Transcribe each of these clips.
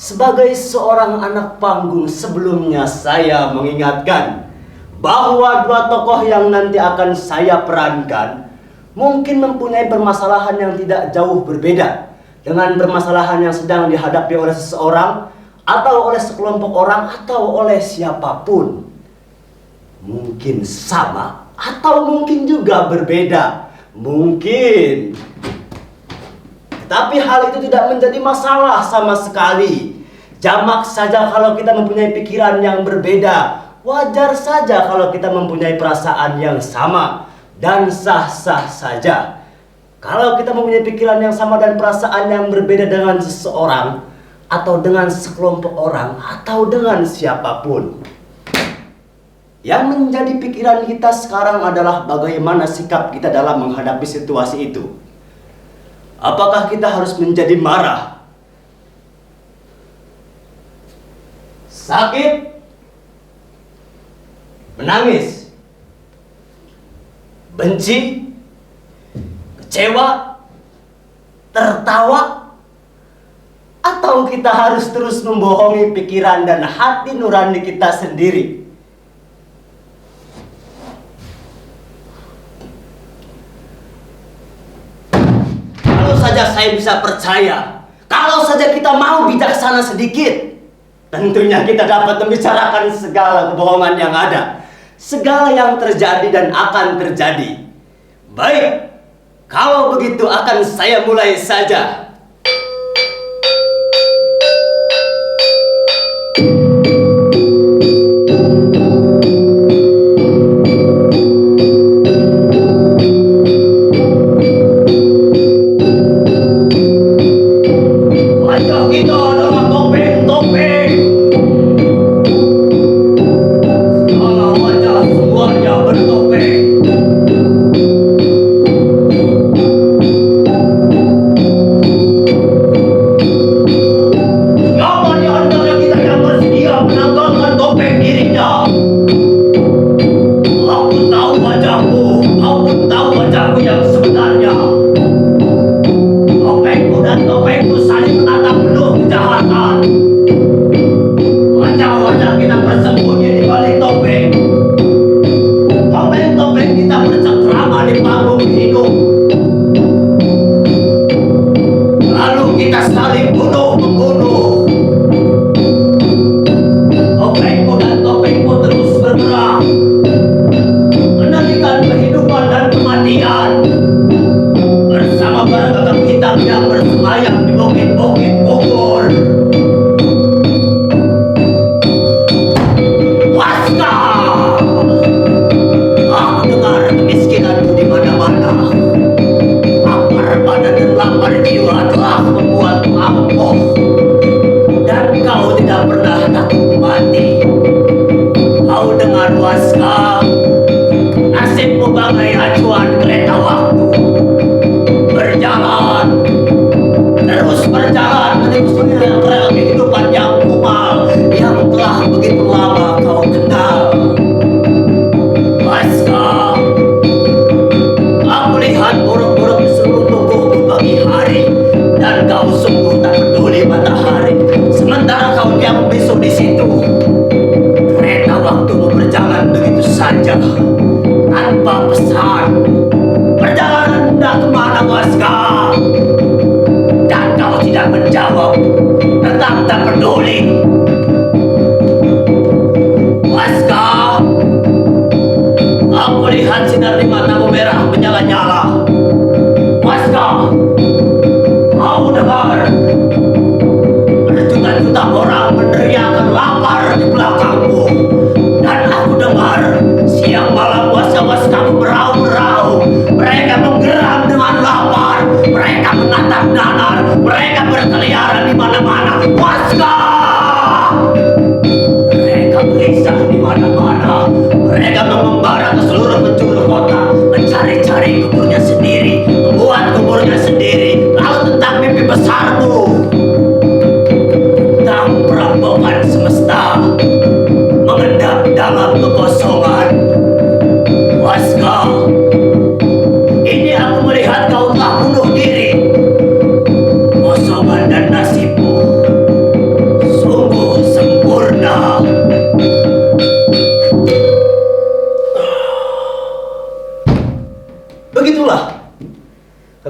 Sebagai seorang anak panggung, sebelumnya saya mengingatkan bahwa dua tokoh yang nanti akan saya perankan mungkin mempunyai permasalahan yang tidak jauh berbeda dengan permasalahan yang sedang dihadapi oleh seseorang atau oleh sekelompok orang atau oleh siapapun. Mungkin sama atau mungkin juga berbeda. Mungkin. Tetapi hal itu tidak menjadi masalah sama sekali. Jamak saja kalau kita mempunyai pikiran yang berbeda. Wajar saja kalau kita mempunyai perasaan yang sama. Dan sah-sah saja kalau kita mempunyai pikiran yang sama dan perasaan yang berbeda dengan seseorang atau dengan sekelompok orang atau dengan siapapun. Yang menjadi pikiran kita sekarang adalah bagaimana sikap kita dalam menghadapi situasi itu. Apakah kita harus menjadi marah, sakit, menangis, benci, kecewa, tertawa, atau kita harus terus membohongi pikiran dan hati nurani kita sendiri? Kalau saja saya bisa percaya, kalau saja kita mau bijaksana sedikit, tentunya kita dapat membicarakan segala kebohongan yang ada, segala yang terjadi dan akan terjadi. Baik, kalau begitu akan saya mulai saja.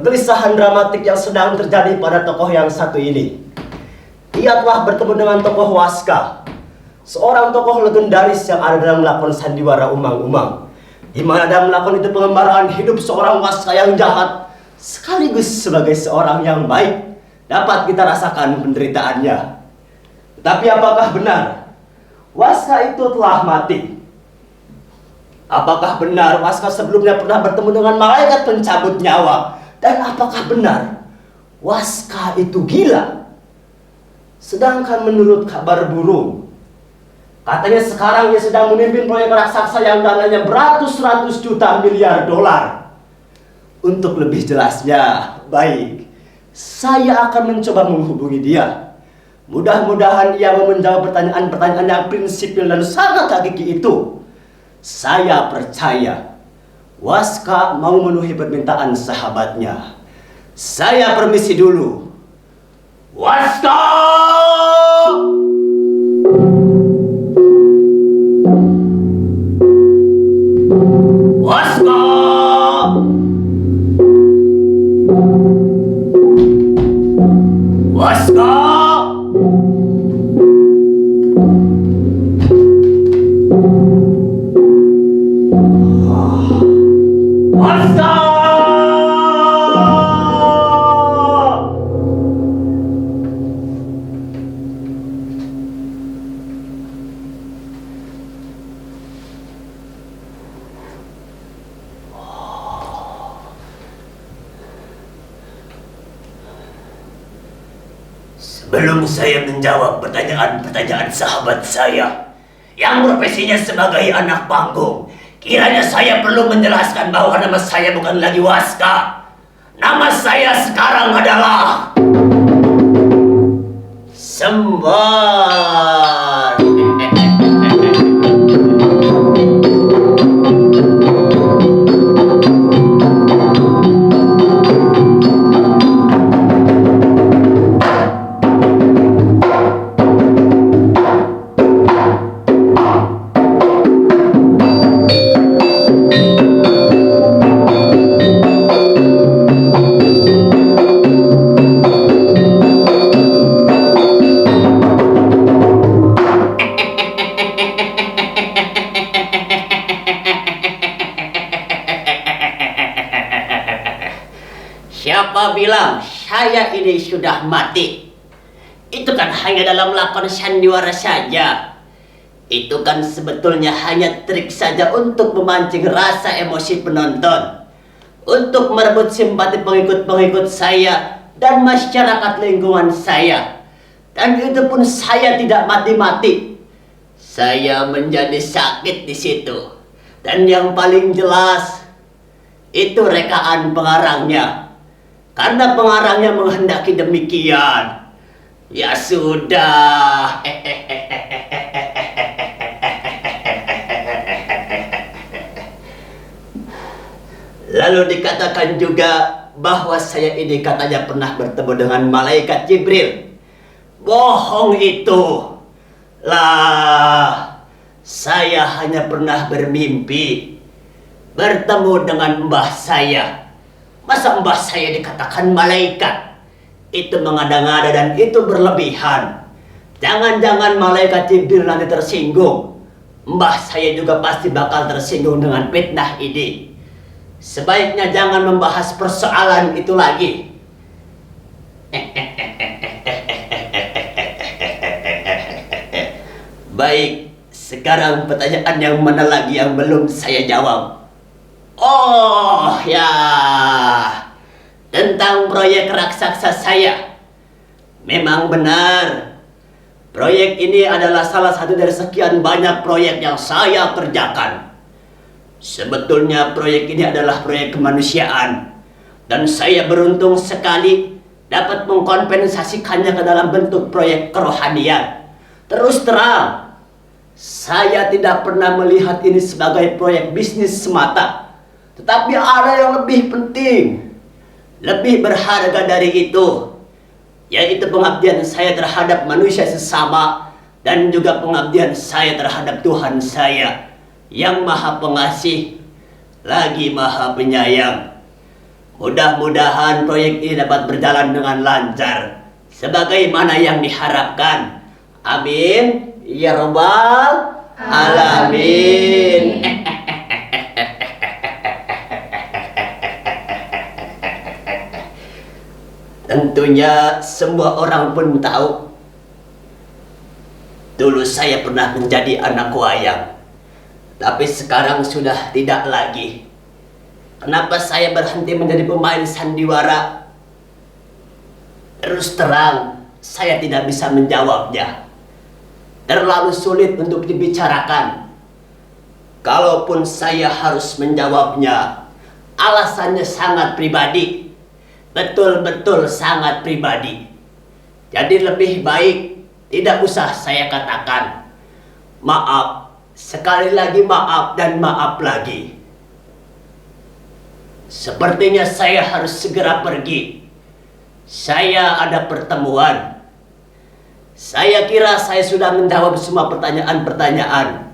kegelisahan dramatik yang sedang terjadi pada tokoh yang satu ini. Ia telah bertemu dengan tokoh Waska, seorang tokoh legendaris yang ada dalam lakon sandiwara Umang-Umang, di mana dalam lakon itu pengembaraan hidup seorang Waska yang jahat sekaligus sebagai seorang yang baik dapat kita rasakan penderitaannya. Tetapi apakah benar Waska itu telah mati? Apakah benar Waska sebelumnya pernah bertemu dengan malaikat pencabut nyawa? Dan apakah benar Waska itu gila? Sedangkan menurut kabar burung, katanya sekarang dia sedang memimpin proyek raksasa yang dananya beratus-ratus juta miliar dolar. Untuk lebih jelasnya, baik, saya akan mencoba menghubungi dia. Mudah-mudahan ia mau menjawab pertanyaan-pertanyaan yang prinsipil dan sangat hakiki itu. Saya percaya Waska mau memenuhi permintaan sahabatnya. Saya permisi dulu. Waska! Waska! Waska! Waska! Sebelum saya menjawab pertanyaan-pertanyaan sahabat saya yang profesinya sebagai anak panggung, kiranya saya perlu menjelaskan bahwa nama saya bukan lagi Waska. Nama saya sekarang adalah Sembar. Siapa bilang saya ini sudah mati? Itu kan hanya dalam lakon sandiwara saja. Itu kan sebetulnya hanya trik saja untuk memancing rasa emosi penonton, untuk merebut simpati pengikut-pengikut saya dan masyarakat lingkungan saya. Dan itu pun saya tidak mati-mati. Saya menjadi sakit di situ. Dan yang paling jelas, itu rekaan pengarangnya. Karena pengarangnya menghendaki demikian. Ya sudah. Lalu dikatakan juga bahwa saya ini katanya pernah bertemu dengan malaikat Jibril. Bohong itu. Lah, saya hanya pernah bermimpi bertemu dengan mbah saya. Masa mbah saya dikatakan malaikat? Itu mengada-ngada dan itu berlebihan. Jangan-jangan malaikat Jibril nanti tersinggung. Mbah saya juga pasti bakal tersinggung dengan fitnah ini. Sebaiknya jangan membahas persoalan itu lagi. Baik, sekarang pertanyaan yang mana lagi yang belum saya jawab? Oh ya, tentang proyek raksasa saya. Memang benar, proyek ini adalah salah satu dari sekian banyak proyek yang saya kerjakan. Sebetulnya proyek ini adalah proyek kemanusiaan, dan saya beruntung sekali dapat mengkompensasikannya ke dalam bentuk proyek kerohanian. Terus terang, saya tidak pernah melihat ini sebagai proyek bisnis semata. Tetapi ada yang lebih penting, lebih berharga dari itu, yaitu pengabdian saya terhadap manusia sesama dan juga pengabdian saya terhadap Tuhan saya yang Maha Pengasih lagi Maha Penyayang. Mudah-mudahan proyek ini dapat berjalan dengan lancar, sebagaimana yang diharapkan. Amin. Ya Rabbal Alamin. Tentunya semua orang pun tahu, dulu saya pernah menjadi anak wayang, tapi sekarang sudah tidak lagi. Kenapa saya berhenti menjadi pemain sandiwara? Terus terang, saya tidak bisa menjawabnya. Terlalu sulit untuk dibicarakan. Kalaupun saya harus menjawabnya, alasannya sangat pribadi. Betul-betul sangat pribadi. Jadi lebih baik tidak usah saya katakan. Maaf, sekali lagi maaf dan maaf lagi. Sepertinya saya harus segera pergi. Saya ada pertemuan. Saya kira saya sudah menjawab semua pertanyaan-pertanyaan.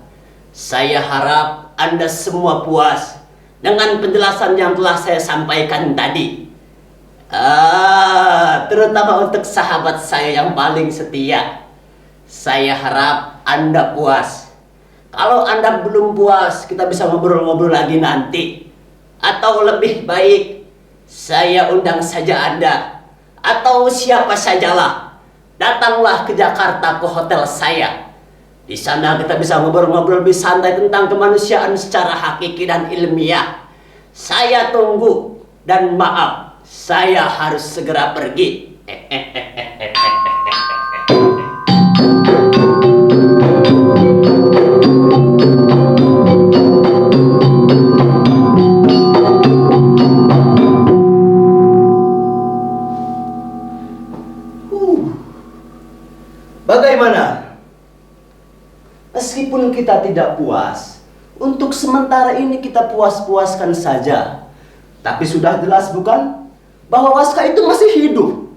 Saya harap Anda semua puas dengan penjelasan yang telah saya sampaikan tadi. Terutama untuk sahabat saya yang paling setia. Saya harap Anda puas. Kalau Anda belum puas, kita bisa ngobrol-ngobrol lagi nanti. Atau lebih baik, saya undang saja Anda. Atau siapa sajalah. Datanglah ke Jakarta ke hotel saya. Di sana kita bisa ngobrol-ngobrol lebih santai tentang kemanusiaan secara hakiki dan ilmiah. Saya tunggu. Dan maaf, saya harus segera pergi. Bagaimana? Meskipun kita tidak puas, untuk sementara ini kita puas-puaskan saja. Tapi sudah jelas bukan? Bahwa Waska itu masih hidup,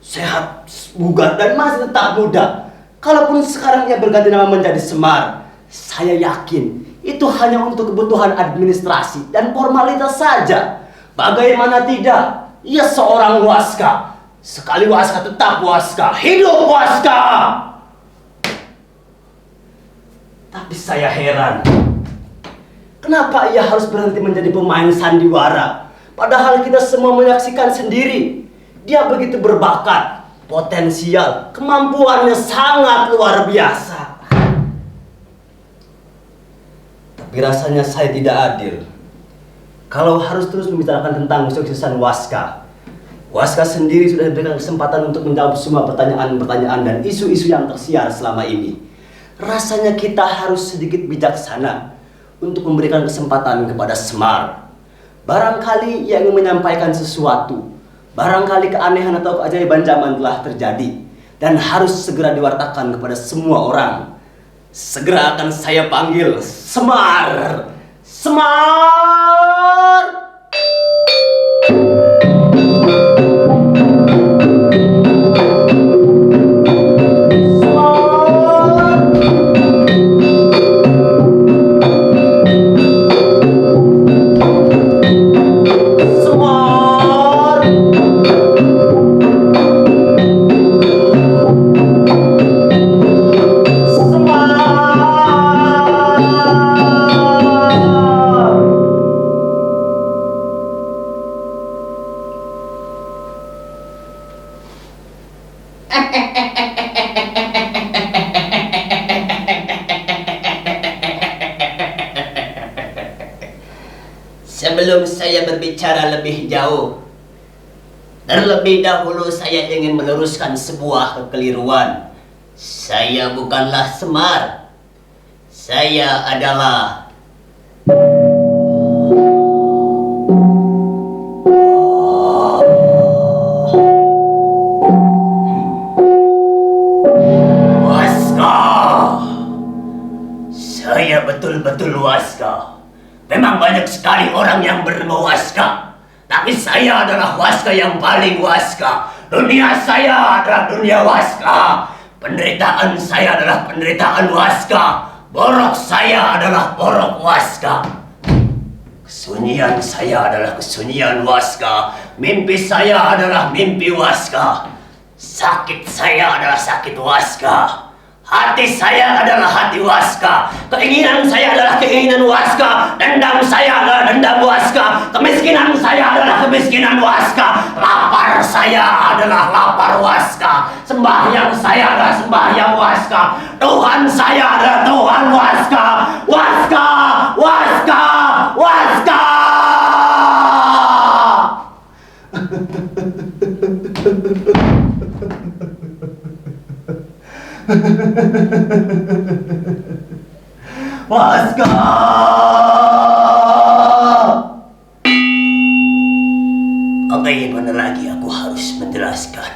sehat, bugar, dan masih tetap muda. Kalaupun sekarang ia berganti nama menjadi Semar, saya yakin itu hanya untuk kebutuhan administrasi dan formalitas saja. Bagaimana tidak? Ia seorang Waska. Sekali Waska tetap Waska. Hidup Waska! Tapi saya heran, kenapa ia harus berhenti menjadi pemain sandiwara? Padahal kita semua menyaksikan sendiri. Dia begitu berbakat, potensial, kemampuannya sangat luar biasa. Tapi rasanya saya tidak adil kalau harus terus membicarakan tentang kesuksesan Waska. Waska sendiri sudah diberikan kesempatan untuk menjawab semua pertanyaan-pertanyaan dan isu-isu yang tersiar selama ini. Rasanya kita harus sedikit bijaksana untuk memberikan kesempatan kepada Semar. Barangkali ia ingin menyampaikan sesuatu. Barangkali keanehan atau keajaiban zaman telah terjadi dan harus segera diwartakan kepada semua orang. Segera akan saya panggil Semar. Semar! Sebelum saya berbicara lebih jauh, terlebih dahulu saya ingin meluruskan sebuah kekeliruan. Saya bukanlah Semar. Saya adalah Waska. Saya betul-betul Waska. Memang banyak sekali orang yang bernama Waska, tapi saya adalah Waska yang paling Waska. Dunia saya adalah dunia Waska. Penderitaan saya adalah penderitaan Waska. Borok saya adalah borok Waska. Kesunyian saya adalah kesunyian Waska. Mimpi saya adalah mimpi Waska. Sakit saya adalah sakit Waska. Hati saya adalah hati Waska. Keinginan saya adalah keinginan Waska. Dendam saya adalah dendam Waska. Kemiskinan saya adalah kemiskinan Waska. Lapar saya adalah lapar Waska. Sembahyang saya adalah sembahyang Waska. Tuhan saya adalah Tuhan Waska. Waska, Waska, Waska. Waska. Bagaimana lagi aku harus menjelaskan?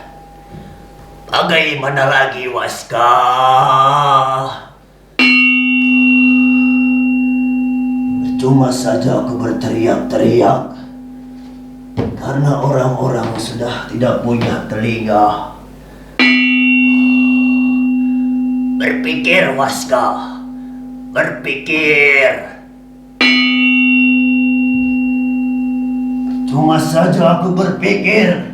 Bagaimana lagi, Waska? Cuma saja aku berteriak-teriak karena orang-orang sudah tidak punya telinga. Berpikir, Waska. Berpikir. Cuma saja aku berpikir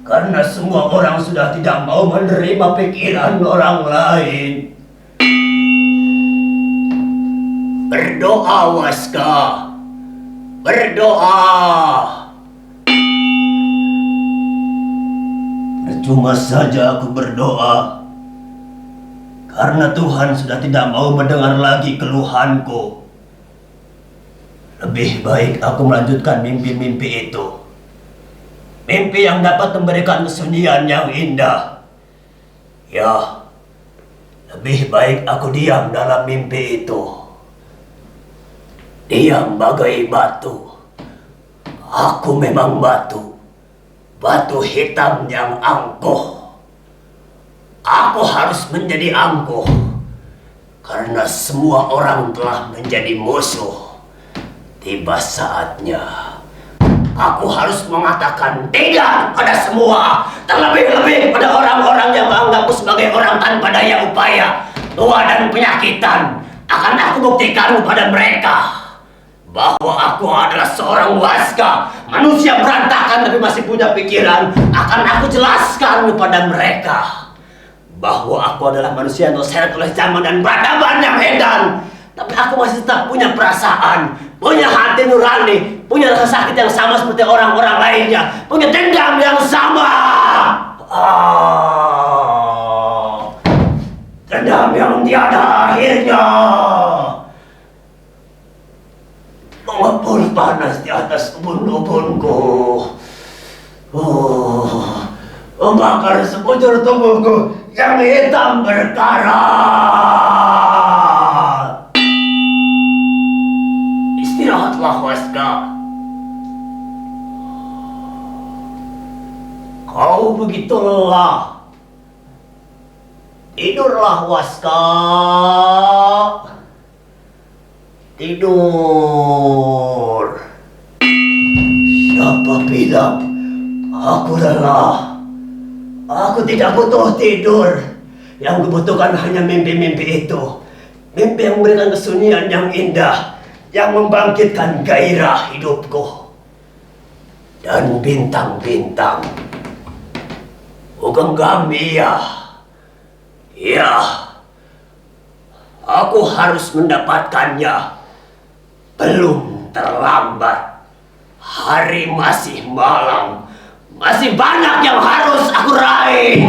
karena semua orang sudah tidak mau menerima pikiran orang lain. Berdoa, Waska. Berdoa. Cuma saja aku berdoa karena Tuhan sudah tidak mau mendengar lagi keluhanku. Lebih baik aku melanjutkan mimpi-mimpi itu. Mimpi yang dapat memberikan kesunyian yang indah. Ya, lebih baik aku diam dalam mimpi itu. Diam bagai batu. Aku memang batu. Batu hitam yang angkuh. Aku harus menjadi angkuh karena semua orang telah menjadi musuh. Tiba saatnya aku harus mengatakan tidak pada semua, terlebih-lebih pada orang-orang yang menganggapku sebagai orang tanpa daya upaya, tua dan penyakitan. Akan aku buktikan kepada mereka bahwa aku adalah seorang Waska, manusia berantakan tapi masih punya pikiran. Akan aku jelaskan kepada mereka bahwa aku adalah manusia yang terseret oleh zaman dan peradaban yang edan. Tapi aku masih tetap punya perasaan, punya hati nurani, punya rasa sakit yang sama seperti orang-orang lainnya, punya dendam yang sama. Dendam yang tiada akhirnya. Mengepul panas di atas ubun-ubunku. Membakar sekujur tubuhku yang hitam berkarat. Istirahatlah, Waska. Kau begitu lelah. Tidurlah, Waska. Tidur. Siapa bilang aku lelah? Aku tidak butuh tidur. Yang kubutuhkan hanya mimpi-mimpi itu. Mimpi yang memberikan kesunyian yang indah, yang membangkitkan gairah hidupku. Dan bintang-bintang. Kugenggam iya. Iya. Aku harus mendapatkannya. Belum terlambat. Hari masih malam. Masih banyak yang harus aku raih.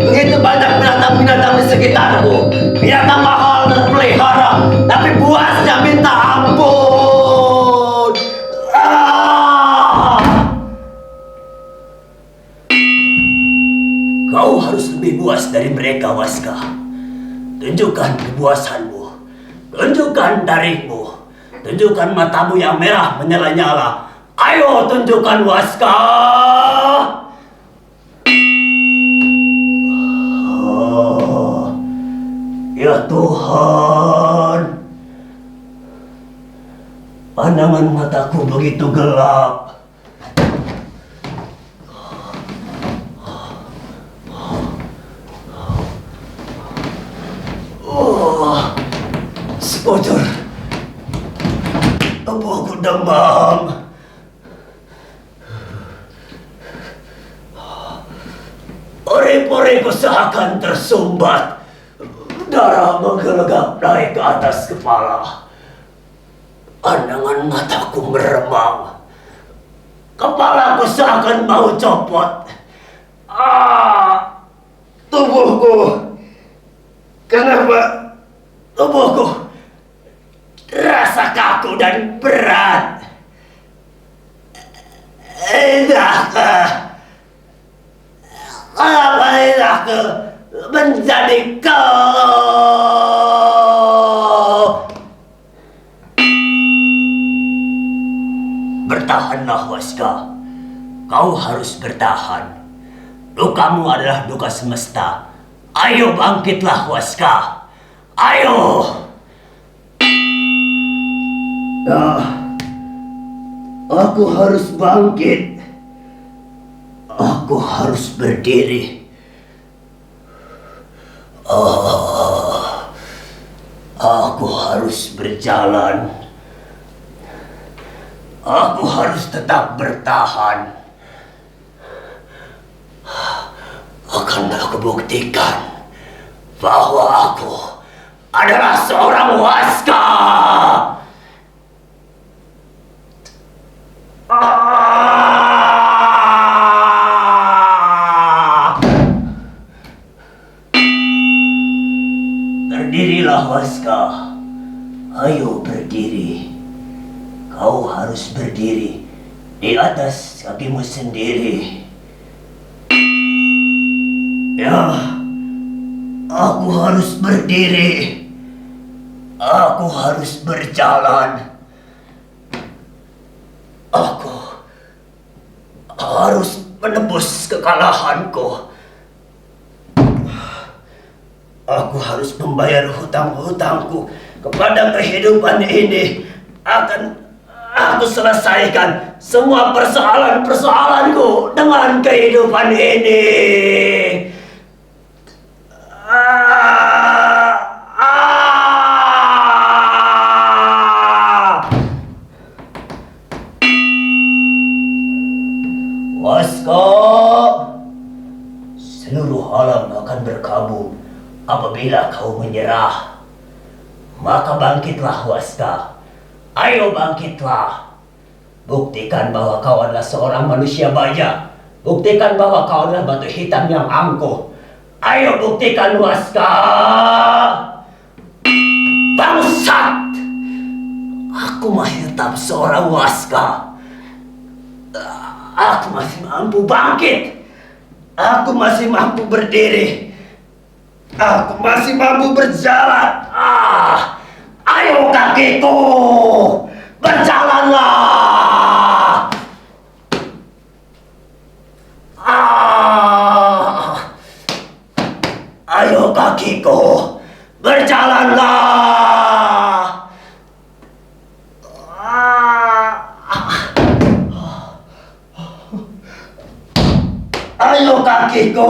Begitu banyak sekitarku. Binatang mahal terpelihara, tapi buasnya minta ampun. Kau harus lebih buas dari mereka, Waska. Tunjukkan kebuasanmu. Tunjukkan taringmu. Tunjukkan matamu yang merah menyala-nyala. Ayo tunjukkan, Waska. Ya Tuhan, pandangan mataku begitu gelap. Sekujur tubuhku demam. Pori-poriku seakan tersumbat. Darah menggelegak naik ke atas kepala. Pandangan mataku meremang. Kepalaku seakan mau copot. Tubuhku. Kenapa tubuhku terasa kaku dan berat? Kenapa lidahku menjadi kau? Bertahanlah, Waska. Kau harus bertahan. Dukamu adalah duka semesta. Ayo bangkitlah, Waska. Ayo. Aku harus bangkit. Aku harus berdiri. Aku harus berjalan. Aku harus tetap bertahan. Akan aku buktikan bahwa aku adalah seorang Waska. Berdirilah, Waska. Ayo berdiri. Kau harus berdiri di atas kakimu sendiri. Ya, aku harus berdiri. Aku harus berjalan. Aku harus menebus kekalahanku. Aku harus membayar hutang-hutangku kepada kehidupan ini. Akan aku selesaikan semua persoalan-persoalanku dengan kehidupan ini. Waska, seluruh alam akan berkabung apabila kau menyerah. Maka bangkitlah, Waska. Ayo bangkitlah. Buktikan bahwa kau adalah seorang manusia baja. Buktikan bahwa kau adalah batu hitam yang angkuh. Ayo buktikan, Waska. Bangsat! Aku masih tetap seorang Waska. Aku masih mampu bangkit. Aku masih mampu berdiri. Aku masih mampu berjalan. Ayo kakiku, berjalanlah. Ayo kakiku, berjalanlah. Ayo kakiku,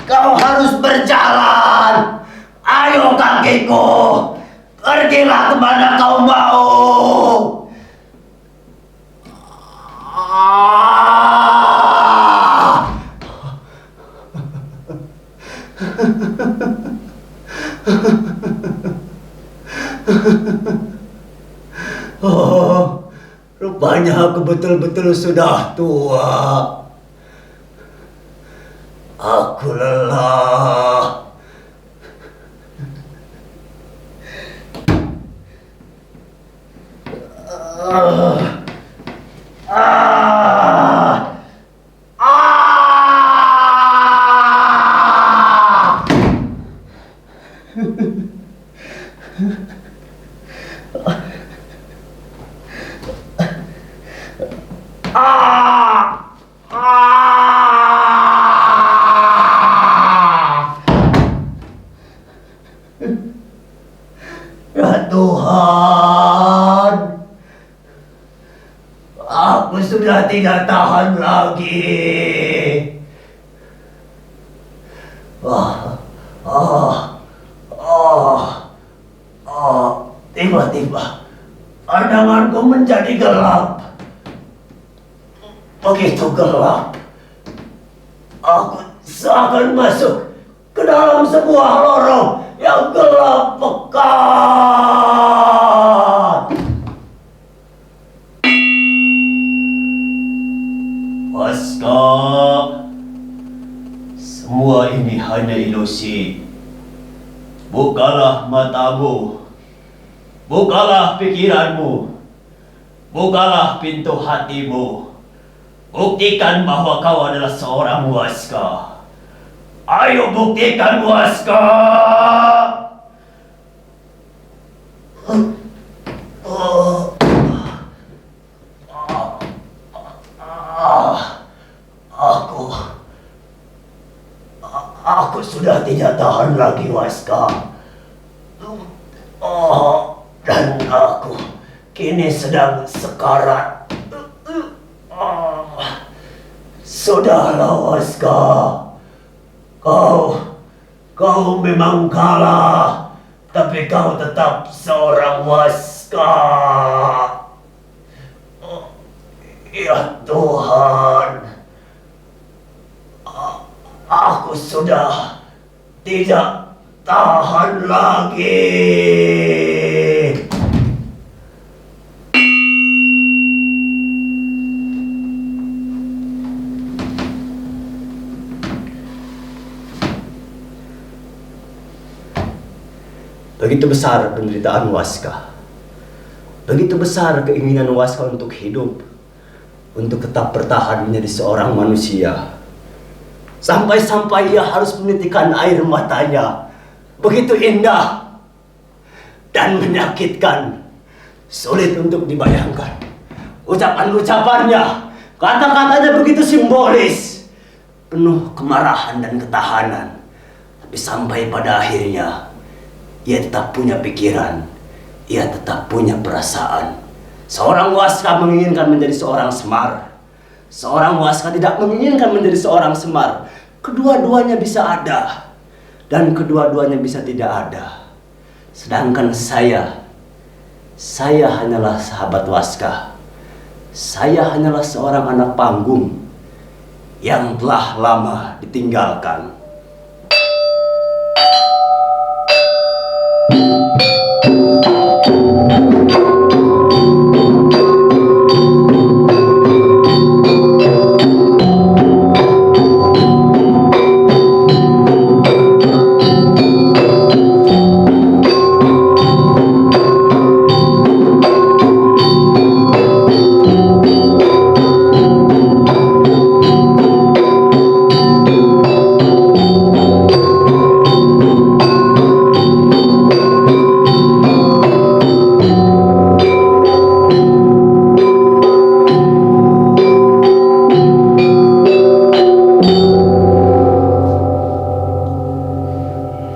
kau harus berjalan. Ayo kakiku, pergilah kemana kau mau. Oh, rupanya aku betul-betul sudah tua. Aku lelah. sudah tidak tahan lagi. Tiba-tiba pandanganku menjadi gelap. Begitu gelap, aku seakan masuk ke dalam sebuah lorong yang gelap pekat. Waska, semua ini hanya ilusi. Bukalah matamu. Bukalah pikiranmu, bukalah pintu hatimu. Buktikan bahwa kau adalah seorang Waska. Ayo buktikan, Waska. Aku sudah tidak tahan lagi, Waska. Dan aku kini sedang sekarat. Sudahlah, Waska. Kau memang kalah, tapi kau tetap seorang Waska. Ya Tuhan, aku sudah tidak tahan lagi. Begitu besar penderitaan Waska. Begitu besar keinginan Waska untuk hidup, untuk tetap bertahan menjadi seorang manusia. Sampai-sampai ia harus menitikan air matanya. Begitu indah dan menyakitkan. Sulit untuk dibayangkan. Ucapan-ucapannya, kata-katanya begitu simbolis. Penuh kemarahan dan ketahanan. Tapi sampai pada akhirnya, ia tetap punya pikiran, ia tetap punya perasaan. Seorang Waska menginginkan menjadi seorang Semar. Seorang Waska tidak menginginkan menjadi seorang Semar. Kedua-duanya bisa ada, dan kedua-duanya bisa tidak ada. Sedangkan saya hanyalah sahabat Waska. Saya hanyalah seorang anak panggung yang telah lama ditinggalkan.